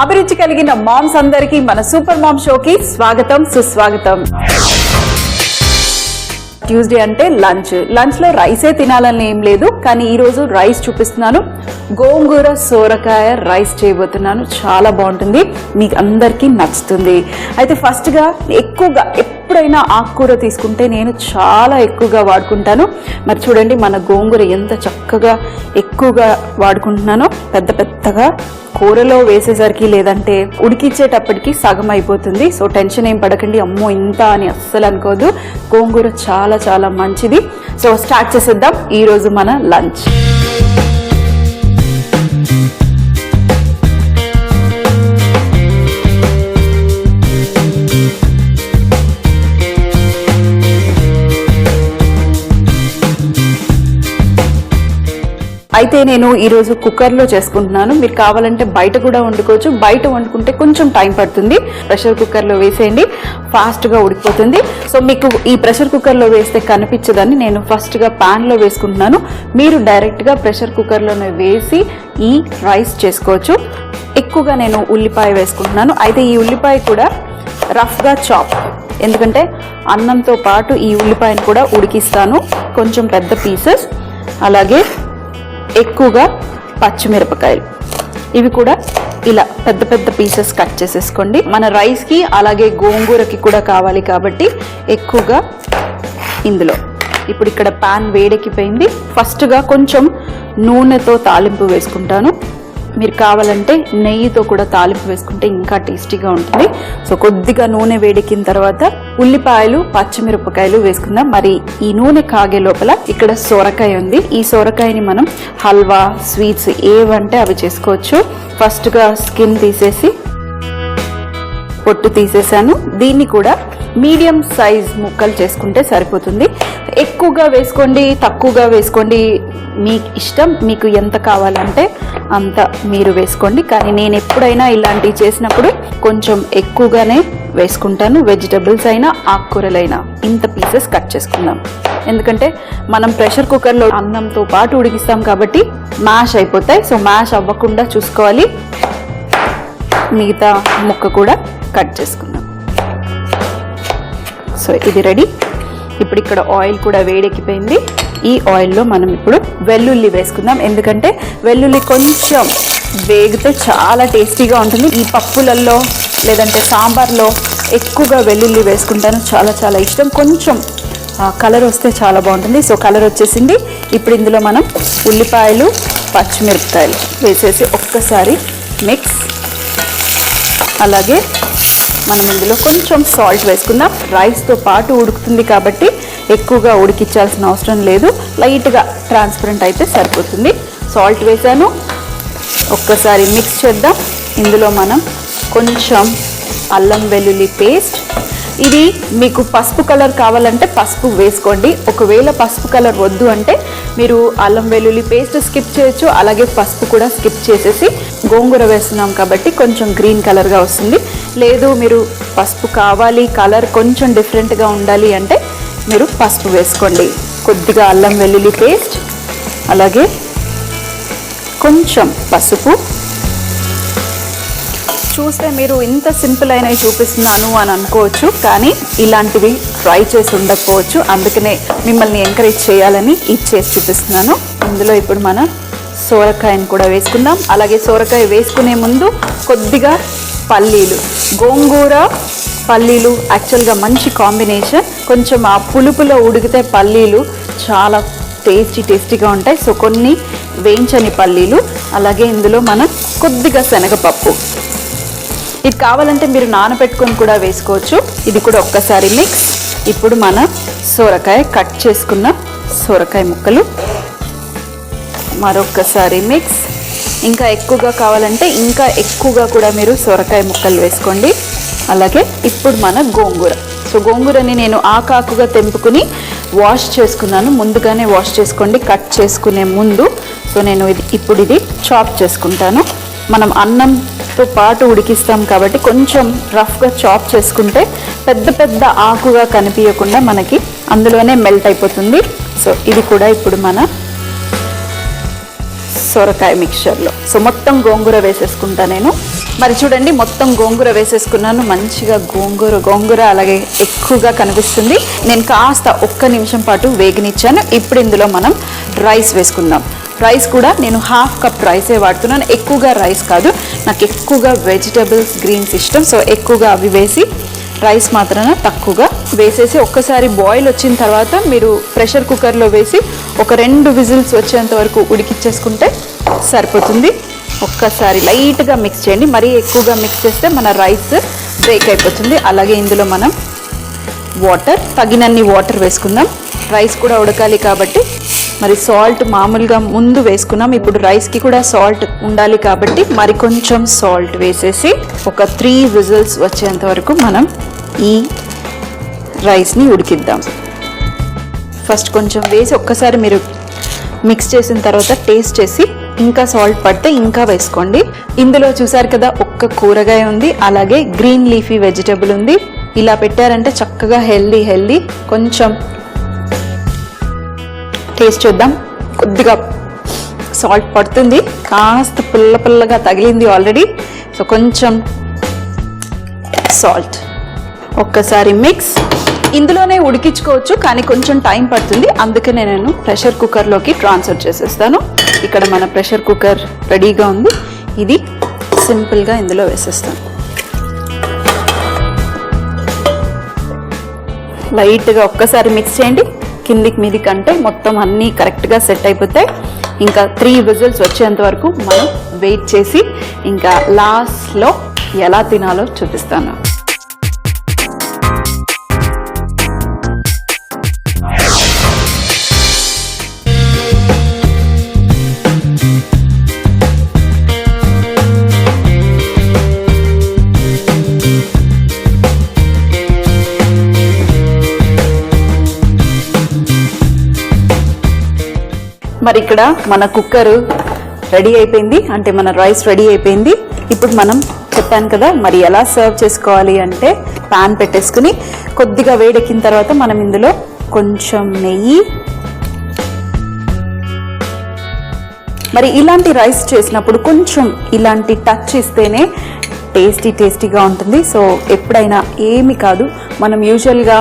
అభిరుచి కలిగిన మామ్స్ అందరికీ మన సూపర్ మామ్ షోకి స్వాగతం సుస్వాగతం. ట్యూస్డే అంటే లంచ్ లో రైసే తినాలని ఏం లేదు, కానీ ఈ రోజు రైస్ చూపిస్తున్నాను. గోంగూర సోరకాయ రైస్ చేయబోతున్నాను. చాలా బాగుంటుంది, మీకు అందరికీ నచ్చుతుంది. అయితే ఫస్ట్ గా ఎక్కువగా ఎప్పుడైనా ఆకుకూర తీసుకుంటే నేను చాలా ఎక్కువగా వాడుకుంటాను. మరి చూడండి మన గోంగూర ఎంత చక్కగా ఎక్కువగా వాడుకుంటున్నానో. పెద్దగా కూరలో వేసేసరికి లేదంటే ఉడికిచ్చేటప్పటికి సగం అయిపోతుంది. సో టెన్షన్ ఏం పడకండి, అమ్మో ఇంత అని అస్సలు అనుకోదు. గోంగూర చాలా చాలా మంచిది. సో స్టార్ట్ చేసేద్దాం ఈరోజు మన లంచ్. అయితే నేను ఈరోజు కుక్కర్లో చేసుకుంటున్నాను. మీరు కావాలంటే బయట కూడా వండుకోవచ్చు. బయట వండుకుంటే కొంచెం టైం పడుతుంది. ప్రెషర్ కుక్కర్లో వేసేయండి, ఫాస్ట్గా ఉడికిపోతుంది. సో మీకు ఈ ప్రెషర్ కుక్కర్లో వేస్తే కనిపించదని నేను ఫస్ట్గా ప్యాన్లో వేసుకుంటున్నాను. మీరు డైరెక్ట్గా ప్రెషర్ కుక్కర్లోనే వేసి ఈ రైస్ చేసుకోవచ్చు. ఎక్కువగా నేను ఉల్లిపాయ వేసుకుంటున్నాను. అయితే ఈ ఉల్లిపాయ కూడా రఫ్గా చాప్, ఎందుకంటే అన్నంతో పాటు ఈ ఉల్లిపాయను కూడా ఉడికిస్తాను. కొంచెం పెద్ద పీసెస్, అలాగే ఎక్కువగా పచ్చిమిరపకాయలు, ఇవి కూడా ఇలా పెద్ద పీసెస్ కట్ చేసేసుకోండి. మన రైస్కి అలాగే గోంగూరకి కూడా కావాలి కాబట్టి ఎక్కువగా ఇందులో. ఇప్పుడు ఇక్కడ పాన్ వేడెక్కిపోయింది. ఫస్ట్గా కొంచెం నూనెతో తాలింపు వేసుకుంటాను. మీరు కావాలంటే నెయ్యితో కూడా తాలింపు వేసుకుంటే ఇంకా టేస్టీగా ఉంటుంది. సో కొద్దిగా నూనె వేడెక్కిన తర్వాత ఉల్లిపాయలు పచ్చిమిరపకాయలు వేసుకుందాం. మరి ఈ నూనె కాగే లోపల ఇక్కడ సొరకాయ ఉంది. ఈ సొరకాయని మనం హల్వా, స్వీట్స్ ఏవంటే అవి చేసుకోవచ్చు. ఫస్ట్గా స్కిన్ తీసేసి పొట్టు తీసేసాను. దీన్ని కూడా మీడియం సైజ్ ముక్కలు చేసుకుంటే సరిపోతుంది. ఎక్కువగా వేసుకోండి, తక్కువగా వేసుకోండి, మీకు ఇష్టం. మీకు ఎంత కావాలంటే అంత మీరు వేసుకోండి. కానీ నేను ఎప్పుడైనా ఇలాంటివి చేసినప్పుడు కొంచెం ఎక్కువగానే వేసుకుంటాను. వెజిటబుల్స్ అయినా ఆకుకూరలైనా ఇంత పీసెస్ కట్ చేసుకుందాం. ఎందుకంటే మనం ప్రెషర్ కుక్కర్లో అన్నంతో పాటు ఉడికిస్తాం కాబట్టి మ్యాష్ అయిపోతాయి. సో మ్యాష్ అవ్వకుండా చూసుకోవాలి. మిగతా ముక్క కూడా కట్ చేసుకుందాం. సో ఇది రెడీ. ఇప్పుడు ఇక్కడ ఆయిల్ కూడా వేడెక్కిపోయింది. ఈ ఆయిల్లో మనం ఇప్పుడు వెల్లుల్లి వేసుకుందాం. ఎందుకంటే వెల్లుల్లి కొంచెం వేగితే చాలా టేస్టీగా ఉంటుంది. ఈ పప్పులలో లేదంటే సాంబార్లో ఎక్కువగా వెల్లుల్లి వేసుకుంటాను. చాలా చాలా ఇష్టం. కొంచెం కలర్ వస్తే చాలా బాగుంటుంది. సో కలర్ వచ్చేసింది. ఇప్పుడు ఇందులో మనం ఉల్లిపాయలు పచ్చిమిరపకాయలు వేసేసి ఒక్కసారి మిక్స్. అలాగే మనం ఇందులో కొంచెం సాల్ట్ వేసుకుందాం. రైస్తో పాటు ఉడుకుతుంది కాబట్టి ఎక్కువగా ఉడికించాల్సిన అవసరం లేదు. లైట్గా ట్రాన్స్పరెంట్ అయితే సరిపోతుంది. సాల్ట్ వేసాను. ఒక్కసారి మిక్స్ చేద్దాం. ఇందులో మనం కొంచెం అల్లం వెల్లుల్లి పేస్ట్. ఇది మీకు పసుపు కలర్ కావాలంటే పసుపు వేసుకోండి. ఒకవేళ పసుపు కలర్ వద్దు అంటే మీరు అల్లం వెల్లుల్లి పేస్ట్ స్కిప్ చేయొచ్చు. అలాగే పసుపు కూడా స్కిప్ చేసేసి గోంగూర వేస్తున్నాం కాబట్టి కొంచెం గ్రీన్ కలర్గా వస్తుంది. లేదు మీరు పసుపు కావాలి, కలర్ కొంచెం డిఫరెంట్గా ఉండాలి అంటే మీరు పసుపు వేసుకోండి. కొద్దిగా అల్లం వెల్లుల్లి పేస్ట్, అలాగే కొంచెం పసుపు. చూస్తే మీరు ఇంత సింపుల్ అయినవి చూపిస్తున్నాను అని అనుకోవచ్చు, కానీ ఇలాంటివి ట్రై చేసి ఉండకపోవచ్చు. అందుకనే మిమ్మల్ని ఎంకరేజ్ చేయాలని ఇది చేసి చూపిస్తున్నాను. ఇందులో ఇప్పుడు మనం సోరకాయను కూడా వేసుకుందాం. అలాగే సోరకాయ వేసుకునే ముందు కొద్దిగా పల్లీలు, గోంగూర పల్లీలు యాక్చువల్గా మంచి కాంబినేషన్. కొంచెం ఆ పులుపులో ఉడికితే పల్లీలు చాలా టేస్టీగా ఉంటాయి. సో కొన్ని వేయించని పల్లీలు, అలాగే ఇందులో మనం కొద్దిగా శనగపప్పు. ఇది కావాలంటే మీరు నానబెట్టుకొని కూడా వేసుకోవచ్చు. ఇది కూడా ఒక్కసారి మిక్స్. ఇప్పుడు మన సోరకాయ కట్ చేసుకున్న సోరకాయ ముక్కలు మరొక్కసారి మిక్స్. ఇంకా ఎక్కువగా కావాలంటే ఇంకా ఎక్కువగా కూడా మీరు సొరకాయ ముక్కలు వేసుకోండి. అలాగే ఇప్పుడు మన గోంగూర. సో గోంగూరని నేను ఆకాకుగా తెంపుకుని వాష్ చేసుకున్నాను. ముందుగానే వాష్ చేసుకోండి కట్ చేసుకునే ముందు. సో నేను ఇప్పుడు ఇది చాప్ చేసుకుంటాను. మనం అన్నంతో పాటు ఉడికిస్తాం కాబట్టి కొంచెం రఫ్గా చాప్ చేసుకుంటే పెద్ద ఆకుగా కనిపించకుండా మనకి అందులోనే మెల్ట్ అయిపోతుంది. సో ఇది కూడా ఇప్పుడు మన సొరకాయ మిక్చర్లో. సో మొత్తం గోంగూర వేసేసుకుంటా నేను. మరి చూడండి మొత్తం గోంగూర వేసేసుకున్నాను. మంచిగా గోంగూర అలాగే ఎక్కువగా కనిపిస్తుంది. నేను కాస్త ఒక్క నిమిషం పాటు వేగనిచ్చాను. ఇప్పుడు ఇందులో మనం రైస్ వేసుకుందాం. రైస్ కూడా నేను 1/2 కప్ రైసే వాడుతున్నాను, ఎక్కువగా రైస్ కాదు. నాకు ఎక్కువగా వెజిటబుల్స్ గ్రీన్స్ ఇష్టం, సో ఎక్కువగా అవి వేసి రైస్ మాత్రాన తక్కువగా వేసేసి ఒక్కసారి బాయిల్ వచ్చిన తర్వాత మీరు ప్రెషర్ కుక్కర్లో వేసి ఒక 2 విజిల్స్ వచ్చేంత వరకు ఉడికిచ్చేసుకుంటే సరిపోతుంది. ఒక్కసారి లైట్గా మిక్స్ చేయండి, మరీ ఎక్కువగా మిక్స్ చేస్తే మన రైస్ బ్రేక్ అయిపోతుంది. అలాగే ఇందులో మనం తగినన్ని వాటర్ వేసుకుందాం. రైస్ కూడా ఉడకాలి కాబట్టి. మరి సాల్ట్ మామూలుగా ముందు వేసుకున్నాం, ఇప్పుడు రైస్కి కూడా సాల్ట్ ఉండాలి కాబట్టి మరి కొంచెం సాల్ట్ వేసేసి ఒక 3 విజిల్స్ వచ్చేంత వరకు మనం ఈ రైస్ని ఉడికిద్దాం. ఫస్ట్ కొంచెం వేసి ఒక్కసారి మీరు మిక్స్ చేసిన తర్వాత టేస్ట్ చేసి ఇంకా సాల్ట్ పడితే ఇంకా వేసుకోండి. ఇందులో చూసారు కదా ఒక్క కూరగాయ ఉంది, అలాగే గ్రీన్ లీఫీ వెజిటబుల్ ఉంది. ఇలా పెట్టారంటే చక్కగా హెల్దీ. కొంచెం టేస్ట్ చూద్దాం. కొద్దిగా సాల్ట్ పడుతుంది, కాస్త పుల్లగా తగిలింది ఆల్రెడీ. సో కొంచెం సాల్ట్, ఒక్కసారి మిక్స్. ఇందులోనే ఉడికించుకోవచ్చు కానీ కొంచెం టైం పడుతుంది, అందుకనే నేను ప్రెషర్ కుక్కర్లోకి ట్రాన్స్ఫర్ చేసేస్తాను. ఇక్కడ మన ప్రెషర్ కుక్కర్ రెడీగా ఉంది. ఇది సింపుల్గా ఇందులో వేసేస్తాను. లైట్గా ఒక్కసారి మిక్స్ చేయండి, కిందికి మీదికి అంటే మొత్తం అన్నీ కరెక్ట్గా సెట్ అయిపోతాయి. ఇంకా 3 విజిల్స్ వచ్చేంత వరకు మనం వెయిట్ చేసి ఇంకా లాస్ట్లో ఎలా తినాలో చూపిస్తాను. మరి ఇక్కడ మన కుక్కర్ రెడీ అయిపోయింది, అంటే మన రైస్ రెడీ అయిపోయింది. ఇప్పుడు మనం చెప్పాను కదా మరి ఎలా సర్వ్ చేసుకోవాలి అంటే పాన్ పెట్టేసుకుని కొద్దిగా వేడెక్కిన తర్వాత మనం ఇందులో కొంచెం నెయ్యి, మరి ఇలాంటి రైస్ చేసినప్పుడు కొంచెం ఇలాంటి టచ్ ఇస్తేనే టేస్టీగా ఉంటుంది. సో ఎప్పుడైనా ఏమి కాదు, మనం యూజువల్గా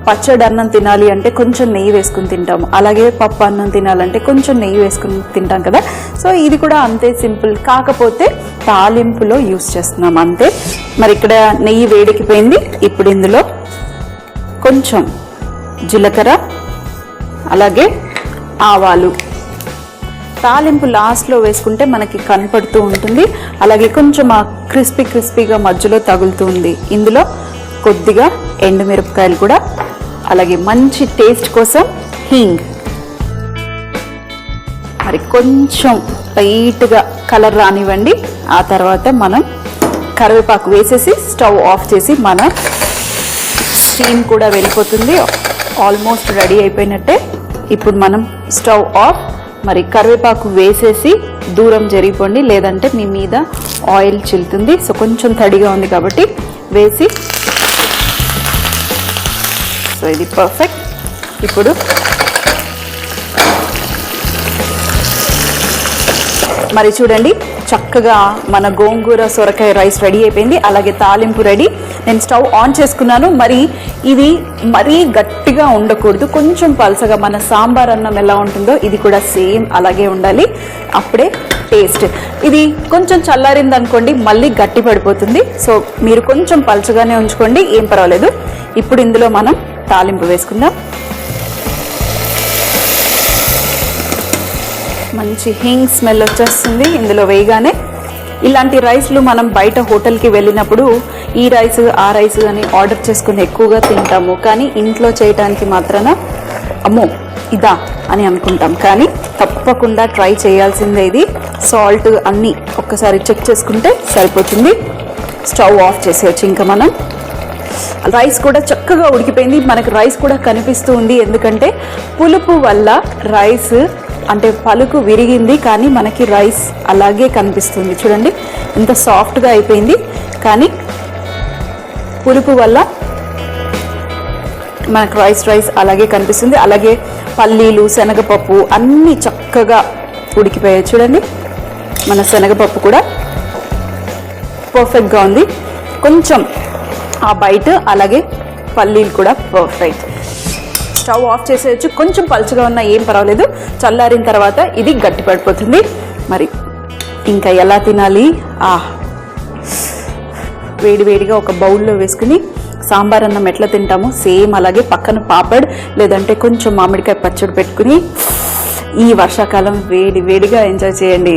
పచ్చడి అన్నం తినాలి అంటే కొంచెం నెయ్యి వేసుకుని తింటాము, అలాగే పప్పు అన్నం తినాలంటే కొంచెం నెయ్యి వేసుకుని తింటాం కదా. సో ఇది కూడా అంతే సింపుల్, కాకపోతే తాలింపులో యూస్ చేస్తున్నాం అంతే. మరి ఇక్కడ నెయ్యి వేడెక్కిపోయింది. ఇప్పుడు ఇందులో కొంచెం జీలకర్ర అలాగే ఆవాలు, తాలింపు లాస్ట్లో వేసుకుంటే మనకి కనపడుతూ ఉంటుంది. అలాగే కొంచెం ఆ క్రిస్పీగా మధ్యలో తగులుతుంది. ఇందులో కొద్దిగా ఎండుమిరపకాయలు కూడా, అలాగే మంచి టేస్ట్ కోసం హింగ్, మరి కొంచెం లైట్గా కలర్ రానివ్వండి. ఆ తర్వాత మనం కరివేపాకు వేసేసి స్టవ్ ఆఫ్ చేసి మన స్టీమ్ కూడా వెళ్ళిపోతుంది. ఆల్మోస్ట్ రెడీ అయిపోయినట్టే. ఇప్పుడు మనం స్టవ్ ఆఫ్. మరి కరివేపాకు వేసేసి దూరం జరిగిపోండి, లేదంటే మీ మీద ఆయిల్ చిల్లుతుంది. సో కొంచెం తడిగా ఉంది కాబట్టి వేసి, సో ఇది పర్ఫెక్ట్. ఇప్పుడు మరి చూడండి చక్కగా మన గోంగూర సొరకాయ రైస్ రెడీ అయిపోయింది, అలాగే తాలింపు రెడీ. నేను స్టవ్ ఆన్ చేసుకున్నాను. మరి ఇది మరీ గట్టిగా ఉండకూడదు, కొంచెం పలసగా మన సాంబార్ అన్నం ఎలా ఉంటుందో ఇది కూడా సేమ్ అలాగే ఉండాలి, అప్పుడే టేస్ట్. ఇది కొంచెం చల్లారింది అనుకోండి మళ్ళీ గట్టి పడిపోతుంది. సో మీరు కొంచెం పలచగానే ఉంచుకోండి, ఏం పర్వాలేదు. ఇప్పుడు ఇందులో మనం తాలింపు వేసుకుందాం. మంచి హింగ్ స్మెల్ వచ్చేస్తుంది ఇందులో వేయగానే. ఇలాంటి రైస్లు మనం బయట హోటల్కి వెళ్ళినప్పుడు ఈ రైస్ ఆ రైస్ అని ఆర్డర్ చేసుకుని ఎక్కువగా తింటాము, కానీ ఇంట్లో చేయడానికి మాత్రాన అమ్మో ఇదా అని అనుకుంటాం. కానీ తప్పకుండా ట్రై చేయాల్సిందే ఇది. సాల్ట్ అన్నీ ఒక్కసారి చెక్ చేసుకుంటే సరిపోతుంది. స్టవ్ ఆఫ్ చేసేయచ్చు. ఇంకా మనం రైస్ కూడా చక్కగా ఉడికిపోయింది. మనకు రైస్ కూడా కనిపిస్తూ ఉంది, ఎందుకంటే పులుపు వల్ల రైస్ అంటే పలుకు విరిగింది, కానీ మనకి రైస్ అలాగే కనిపిస్తుంది. చూడండి ఎంత సాఫ్ట్గా అయిపోయింది, కానీ పులుపు వల్ల మనకు రైస్ అలాగే కనిపిస్తుంది. అలాగే పల్లీలు, శనగపప్పు అన్నీ చక్కగా ఉడికిపోయాయి. చూడండి మన శనగపప్పు కూడా పర్ఫెక్ట్గా ఉంది. కొంచెం ఆ బయట అలాగే పల్లీలు కూడా పర్ఫెక్ట్. స్టవ్ ఆఫ్ చేసేయచ్చు. కొంచెం పలుచగా ఉన్నా ఏం పర్వాలేదు, చల్లారిన తర్వాత ఇది గట్టి పడిపోతుంది. మరి ఇంకా ఎలా తినాలి? వేడివేడిగా ఒక బౌల్లో వేసుకుని సాంబార్ అన్నం ఎట్లా తింటామో సేమ్ అలాగే పక్కన పాపడ్ లేదంటే కొంచెం మామిడికాయ పచ్చడి పెట్టుకుని ఈ వర్షాకాలం వేడివేడిగా ఎంజాయ్ చేయండి.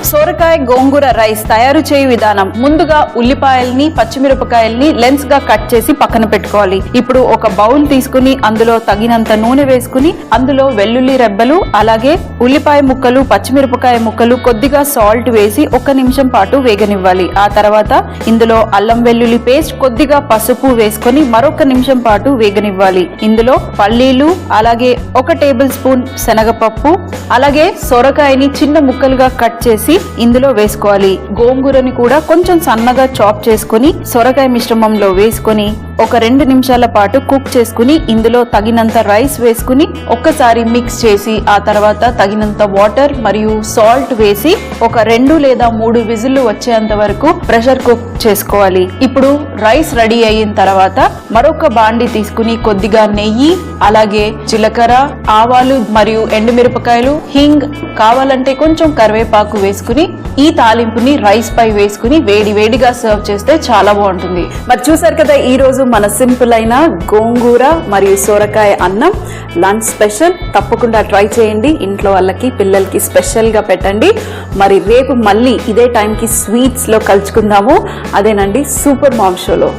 సోరకాయ గోంగూర రైస్ తయారు చేయు విధానం. ముందుగా ఉల్లిపాయల్ని పచ్చిమిరపకాయల్ని లెన్స్ గా కట్ చేసి పక్కన పెట్టుకోవాలి. ఇప్పుడు ఒక బౌల్ తీసుకుని అందులో తగినంత నూనె వేసుకుని అందులో వెల్లుల్లి రెబ్బలు అలాగే ఉల్లిపాయ ముక్కలు పచ్చిమిరపకాయ ముక్కలు కొద్దిగా సాల్ట్ వేసి 1 నిమిషం పాటు వేగనివ్వాలి. ఆ తర్వాత ఇందులో అల్లం వెల్లుల్లి పేస్ట్ కొద్దిగా పసుపు వేసుకొని మరొక నిమిషం పాటు వేగనివ్వాలి. ఇందులో పల్లీలు అలాగే 1 టేబుల్ స్పూన్ శనగపప్పు అలాగే సొరకాయని చిన్న ముక్కలుగా కట్ చేసి ఇందులో వేసుకోవాలి. గోంగూరని కూడా కొంచెం సన్నగా చాప్ చేసుకుని సొరకాయ మిశ్రమంలో వేసుకొని ఒక 2 నిమిషాల పాటు కుక్ చేసుకుని ఇందులో తగినంత రైస్ వేసుకుని ఒక్కసారి మిక్స్ చేసి ఆ తర్వాత తగినంత వాటర్ మరియు సాల్ట్ వేసి ఒక 2 లేదా 3 విజిల్లు వచ్చేంత వరకు ప్రెషర్ కుక్ చేసుకోవాలి. ఇప్పుడు రైస్ రెడీ అయిన తర్వాత మరొక బాండి తీసుకుని కొద్దిగా నెయ్యి అలాగే జీలకర్ర ఆవాలు మరియు ఎండుమిరపకాయలు హింగ్ కావాలంటే కొంచెం కరివేపాకు వేసుకుని ఈ తాలింపుని రైస్ పై వేసుకుని వేడివేడిగా సర్వ్ చేస్తే చాలా బాగుంటుంది. మరి చూసారు కదా, ఈ రోజు మన సింపుల్ అయిన గోంగూర మరియు సొరకాయ అన్నం లంచ్ స్పెషల్. తప్పకుండా ట్రై చేయండి, ఇంట్లో వాళ్ళకి పిల్లలకి స్పెషల్ గా పెట్టండి. మరి రేపు మళ్ళీ ఇదే టైంకి స్వీట్స్ లో కలుసుకుందాము. అదేనండి సూపర్ మామ్ షోలో.